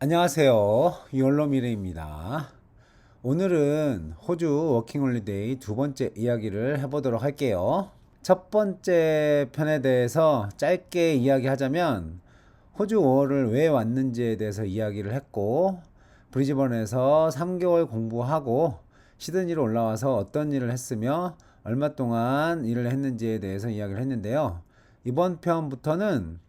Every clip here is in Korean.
안녕하세요. 욜로미래입니다. 오늘은 호주 워킹홀리데이 두 번째 이야기를 해보도록 할게요. 첫 번째 편에 대해서 짧게 이야기하자면 호주 5월을 왜 왔는지에 대해서 이야기를 했고, 브리즈번에서 3개월 공부하고 시드니로 올라와서 어떤 일을 했으며 얼마 동안 일을 했는지에 대해서 이야기를 했는데요. 이번 편부터는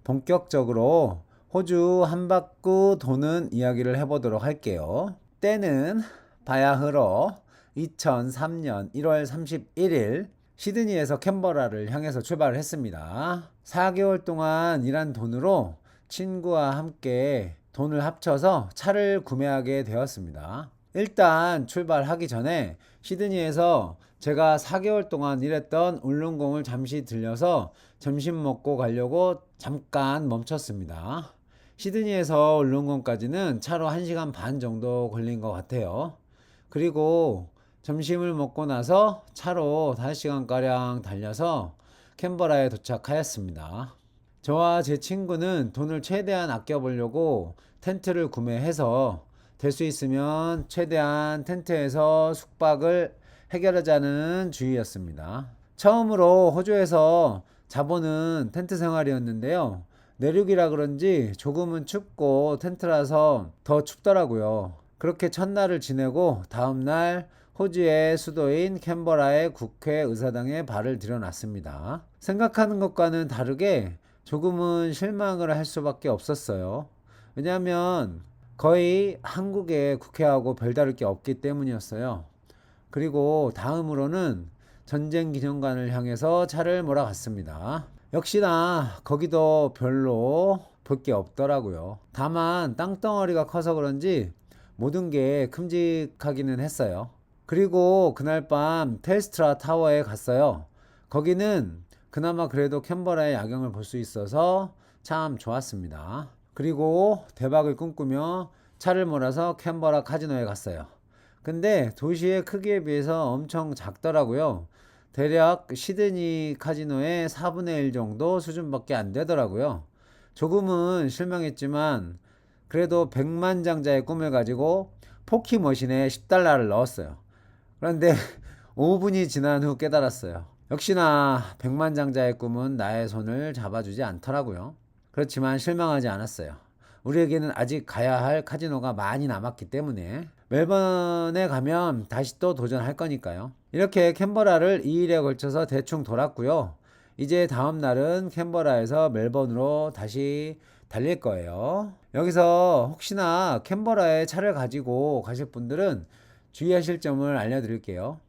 본격적으로 호주 한 바퀴 도는 이야기를 해보도록 할게요. 때는 바야흐로 2003년 1월 31일 시드니에서 캔버라를 향해서 출발을 했습니다. 4개월 동안 일한 돈으로 친구와 함께 돈을 합쳐서 차를 구매하게 되었습니다. 일단 출발하기 전에 시드니에서 제가 4개월 동안 일했던 울릉공을 잠시 들려서 점심 먹고 가려고 잠깐 멈췄습니다. 시드니에서 울릉공까지는 차로 1시간 반 정도 걸린 것 같아요. 그리고 점심을 먹고 나서 차로 5시간가량 달려서 캔버라에 도착하였습니다. 저와 제 친구는 돈을 최대한 아껴보려고 텐트를 구매해서 될 수 있으면 최대한 텐트에서 숙박을 해결하자는 주의였습니다. 처음으로 호주에서 자보는 텐트 생활이었는데요. 내륙이라 그런지 조금은 춥고 텐트라서 더 춥더라고요. 그렇게 첫날을 지내고 다음날 호주의 수도인 캔버라의 국회의사당에 발을 들여놨습니다. 생각하는 것과는 다르게 조금은 실망을 할 수밖에 없었어요. 왜냐하면 거의 한국의 국회하고 별다를 게 없기 때문이었어요. 그리고 다음으로는 전쟁 기념관을 향해서 차를 몰아갔습니다. 역시나 거기도 별로 볼 게 없더라고요. 다만 땅덩어리가 커서 그런지 모든 게 큼직하기는 했어요. 그리고 그날 밤 텔스트라 타워에 갔어요. 거기는 그나마 그래도 캔버라의 야경을 볼 수 있어서 참 좋았습니다. 그리고 대박을 꿈꾸며 차를 몰아서 캔버라 카지노에 갔어요. 근데 도시의 크기에 비해서 엄청 작더라고요. 대략 시드니 카지노의 4분의 1 정도 수준밖에 안 되더라고요. 조금은 실망했지만 그래도 백만장자의 꿈을 가지고 포키 머신에 10달러를 넣었어요. 그런데 5분이 지난 후 깨달았어요. 역시나 백만장자의 꿈은 나의 손을 잡아주지 않더라고요. 그렇지만 실망하지 않았어요. 우리에게는 아직 가야 할 카지노가 많이 남았기 때문에 멜번에 가면 다시 또 도전할 거니까요. 이렇게 캔버라를 2일에 걸쳐서 대충 돌았고요. 이제 다음 날은 캔버라에서 멜번으로 다시 달릴 거예요. 여기서 혹시나 캔버라에 차를 가지고 가실 분들은 주의하실 점을 알려드릴게요.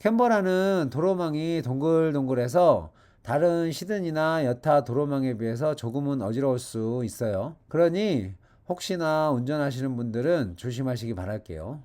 캔버라는 도로망이 동글동글해서 다른 시드니나 여타 도로망에 비해서 조금은 어지러울 수 있어요. 그러니 혹시나 운전하시는 분들은 조심하시기 바랄게요.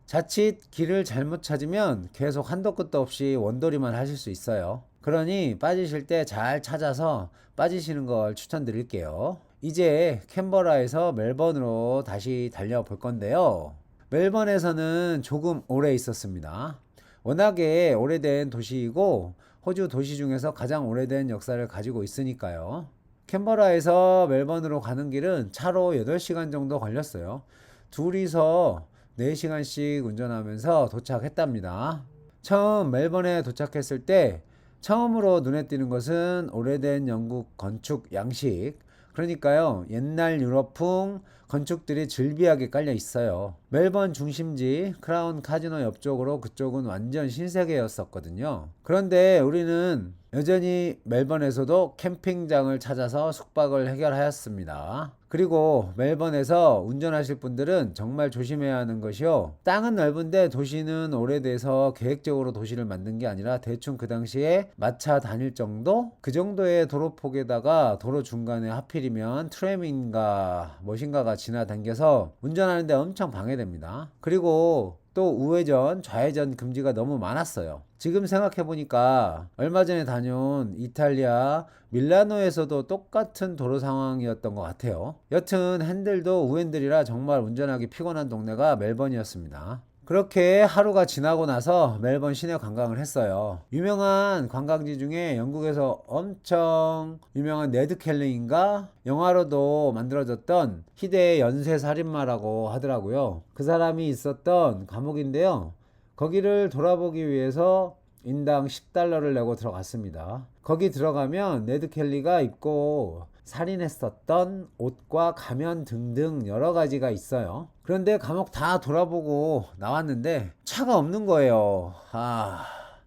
자칫 길을 잘못 찾으면 계속 한도 끝도 없이 원돌이만 하실 수 있어요. 그러니 빠지실 때 잘 찾아서 빠지시는 걸 추천드릴게요. 이제 캔버라에서 멜번으로 다시 달려볼 건데요. 멜번에서는 조금 오래 있었습니다. 워낙에 오래된 도시이고 호주 도시 중에서 가장 오래된 역사를 가지고 있으니까요. 캔버라에서 멜번으로 가는 길은 차로 8시간 정도 걸렸어요. 둘이서 4시간씩 운전하면서 도착했답니다. 처음 멜번에 도착했을 때 처음으로 눈에 띄는 것은 오래된 영국 건축 양식, 그러니까요 옛날 유럽풍 건축들이 즐비하게 깔려 있어요. 멜번 중심지 크라운 카지노 옆쪽으로 그쪽은 완전 신세계였었거든요. 그런데 우리는 여전히 멜번에서도 캠핑장을 찾아서 숙박을 해결하였습니다. 그리고 멜번에서 운전하실 분들은 정말 조심해야 하는 것이요. 땅은 넓은데 도시는 오래돼서 계획적으로 도시를 만든 게 아니라 대충 그 당시에 마차 다닐 정도? 그 정도의 도로폭에다가 도로 중간에 하필이면 트램인가 무엇인가가 지나다녀서 운전하는데 엄청 방해됩니다. 그리고 또 우회전, 좌회전 금지가 너무 많았어요. 지금 생각해보니까 얼마 전에 다녀온 이탈리아 밀라노에서도 똑같은 도로 상황이었던 것 같아요. 여튼 핸들도 우핸들이라 정말 운전하기 피곤한 동네가 멜번이었습니다. 그렇게 하루가 지나고 나서 멜번 시내 관광을 했어요. 유명한 관광지 중에 영국에서 엄청 유명한 네드 켈리인가 영화로도 만들어졌던 희대의 연쇄 살인마라고 하더라고요. 그 사람이 있었던 감옥인데요. 거기를 돌아보기 위해서 인당 10달러를 내고 들어갔습니다. 거기 들어가면 네드 켈리가 입고 살인했었던 옷과 가면 등등 여러 가지가 있어요. 그런데 감옥 다 돌아보고 나왔는데 차가 없는 거예요.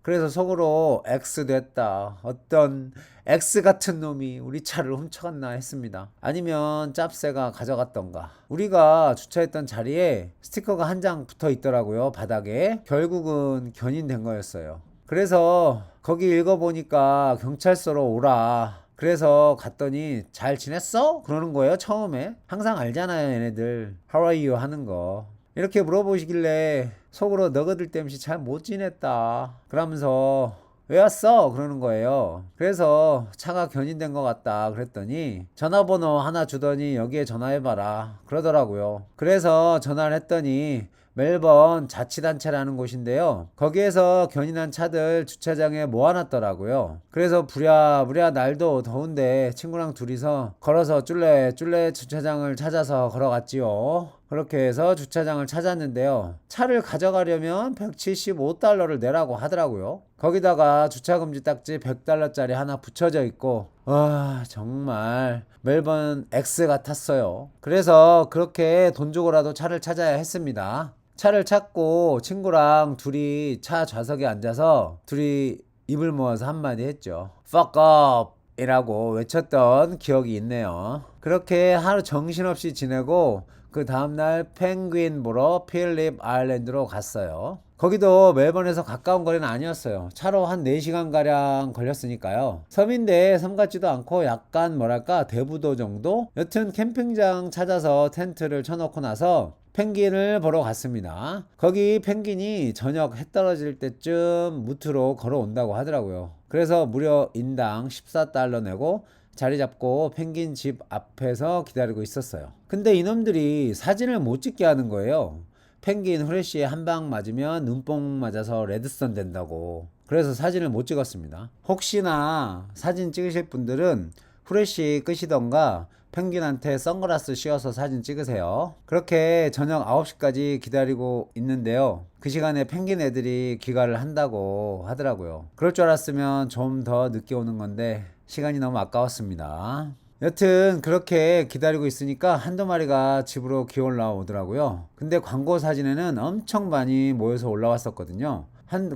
그래서 속으로 X 됐다. 어떤 X 같은 놈이 우리 차를 훔쳐갔나 했습니다. 아니면 짭새가 가져갔던가. 우리가 주차했던 자리에 스티커가 한 장 붙어 있더라고요. 바닥에. 결국은 견인된 거였어요. 그래서 거기 읽어보니까 경찰서로 오라. 그래서 갔더니 잘 지냈어? 그러는 거예요. 처음에 항상 알잖아요, 얘네들 How are you 하는 거. 이렇게 물어보시길래 속으로 너거들 땜시 잘 못 지냈다 그러면서 왜 왔어? 그러는 거예요. 그래서 차가 견인된 것 같다 그랬더니 전화번호 하나 주더니 여기에 전화해봐라 그러더라고요. 그래서 전화를 했더니 멜번 자치단체라는 곳인데요. 거기에서 견인한 차들 주차장에 모아놨더라고요. 그래서 부랴부랴 날도 더운데 친구랑 둘이서 걸어서 쫄래 주차장을 찾아서 걸어갔지요. 그렇게 해서 주차장을 찾았는데요. 차를 가져가려면 175달러를 내라고 하더라고요. 거기다가 주차금지 딱지 100달러짜리 하나 붙여져 있고 와 정말 멜번 X 같았어요. 그래서 그렇게 돈 주고라도 차를 찾아야 했습니다. 차를 찾고 친구랑 둘이 차 좌석에 앉아서 둘이 입을 모아서 한마디 했죠. Fuck up! 이라고 외쳤던 기억이 있네요. 그렇게 하루 정신없이 지내고 그 다음날 펭귄 보러 필립 아일랜드로 갔어요. 거기도 멜번에서 가까운 거리는 아니었어요. 차로 한 4시간가량 걸렸으니까요. 섬인데 섬 같지도 않고 약간 뭐랄까 대부도 정도? 여튼 캠핑장 찾아서 텐트를 쳐놓고 나서 펭귄을 보러 갔습니다. 거기 펭귄이 저녁 해 떨어질 때쯤 무트로 걸어온다고 하더라고요. 그래서 무려 인당 14달러 내고 자리 잡고 펭귄 집 앞에서 기다리고 있었어요. 근데 이놈들이 사진을 못 찍게 하는 거예요. 펭귄 후레쉬에 한 방 맞으면 눈뽕 맞아서 레드선 된다고. 그래서 사진을 못 찍었습니다. 혹시나 사진 찍으실 분들은 후레쉬 끄시던가 펭귄한테 선글라스 씌워서 사진 찍으세요. 그렇게 저녁 9시까지 기다리고 있는데요. 그 시간에 펭귄 애들이 귀가를 한다고 하더라고요. 그럴 줄 알았으면 좀 더 늦게 오는 건데 시간이 너무 아까웠습니다. 여튼 그렇게 기다리고 있으니까 한두 마리가 집으로 기어 올라오더라고요. 근데 광고 사진에는 엄청 많이 모여서 올라왔었거든요.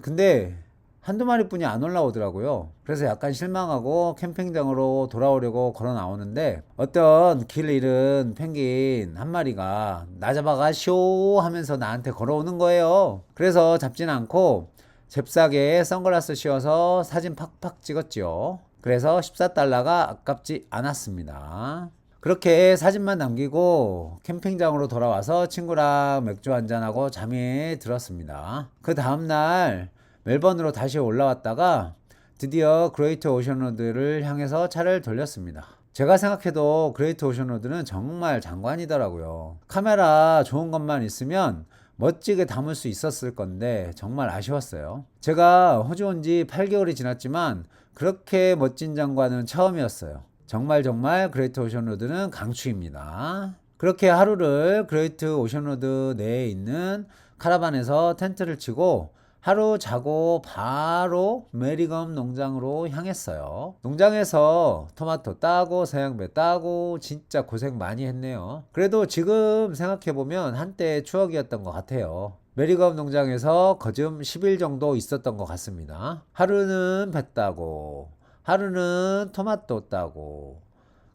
근데 한두 마리뿐이 안 올라오더라고요. 그래서 약간 실망하고 캠핑장으로 돌아오려고 걸어 나오는데 어떤 길 잃은 펭귄 한 마리가 나 잡아가쇼 하면서 나한테 걸어오는 거예요. 그래서 잡지는 않고 잽싸게 선글라스 씌워서 사진 팍팍 찍었죠. 그래서 14달러가 아깝지 않았습니다. 그렇게 사진만 남기고 캠핑장으로 돌아와서 친구랑 맥주 한잔하고 잠이 들었습니다. 그 다음날 멜번으로 다시 올라왔다가 드디어 그레이트 오션로드를 향해서 차를 돌렸습니다. 제가 생각해도 그레이트 오션로드는 정말 장관이더라고요. 카메라 좋은 것만 있으면 멋지게 담을 수 있었을 건데 정말 아쉬웠어요. 제가 호주 온 지 8개월이 지났지만 그렇게 멋진 장관은 처음이었어요. 정말 그레이트 오션로드는 강추입니다. 그렇게 하루를 그레이트 오션로드 내에 있는 카라반에서 텐트를 치고 하루 자고 바로 메리검 농장으로 향했어요. 농장에서 토마토 따고 서양배 따고 진짜 고생 많이 했네요. 그래도 지금 생각해보면 한때의 추억이었던 것 같아요. 메리검 농장에서 거즘 10일 정도 있었던 것 같습니다. 하루는 배 따고 하루는 토마토 따고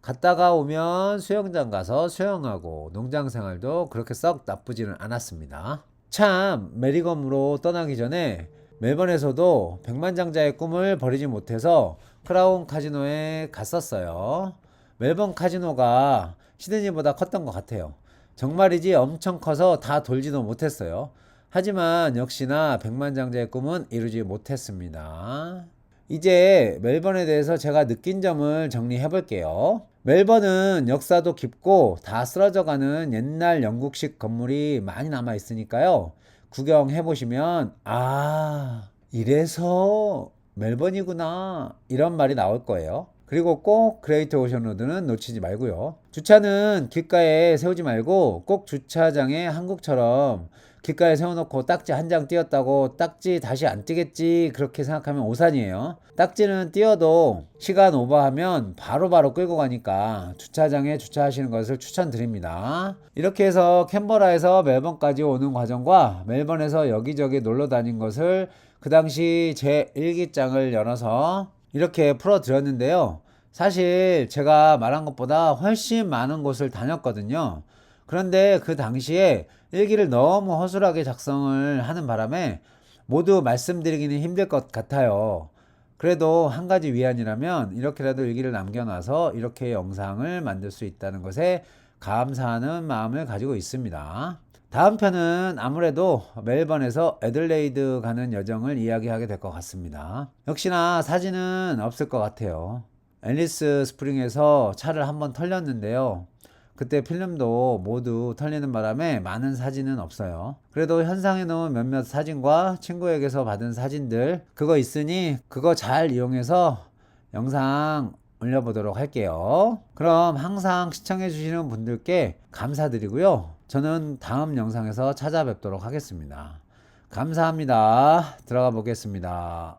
갔다가 오면 수영장 가서 수영하고 농장 생활도 그렇게 썩 나쁘지는 않았습니다. 참 메리검으로 떠나기 전에 멜번에서도 백만장자의 꿈을 버리지 못해서 크라운 카지노에 갔었어요. 멜번 카지노가 시드니보다 컸던 것 같아요. 정말이지 엄청 커서 다 돌지도 못했어요. 하지만 역시나 백만장자의 꿈은 이루지 못했습니다. 이제 멜번에 대해서 제가 느낀 점을 정리해 볼게요. 멜번은 역사도 깊고 다 쓰러져가는 옛날 영국식 건물이 많이 남아 있으니까요. 구경해 보시면 아, 이래서 멜번이구나 이런 말이 나올 거예요. 그리고 꼭 그레이트 오션 로드는 놓치지 말고요. 주차는 길가에 세우지 말고 꼭 주차장에 한국처럼 길가에 세워놓고 딱지 한 장 띄었다고 딱지 다시 안 띄겠지 그렇게 생각하면 오산이에요. 딱지는 띄어도 시간 오버하면 바로바로 끌고 가니까 주차장에 주차하시는 것을 추천드립니다. 이렇게 해서 캔버라에서 멜번까지 오는 과정과 멜번에서 여기저기 놀러 다닌 것을 그 당시 제 일기장을 열어서 이렇게 풀어드렸는데요. 사실 제가 말한 것보다 훨씬 많은 곳을 다녔거든요. 그런데 그 당시에 일기를 너무 허술하게 작성을 하는 바람에 모두 말씀드리기는 힘들 것 같아요. 그래도 한 가지 위안이라면 이렇게라도 일기를 남겨놔서 이렇게 영상을 만들 수 있다는 것에 감사하는 마음을 가지고 있습니다. 다음 편은 아무래도 멜번에서 애들레이드 가는 여정을 이야기하게 될 것 같습니다. 역시나 사진은 없을 것 같아요. 앨리스 스프링에서 차를 한번 털렸는데요. 그때 필름도 모두 털리는 바람에 많은 사진은 없어요. 그래도 현상해 놓은 몇몇 사진과 친구에게서 받은 사진들 그거 있으니 그거 잘 이용해서 영상 올려보도록 할게요. 그럼 항상 시청해 주시는 분들께 감사드리고요. 저는 다음 영상에서 찾아뵙도록 하겠습니다. 감사합니다. 들어가 보겠습니다.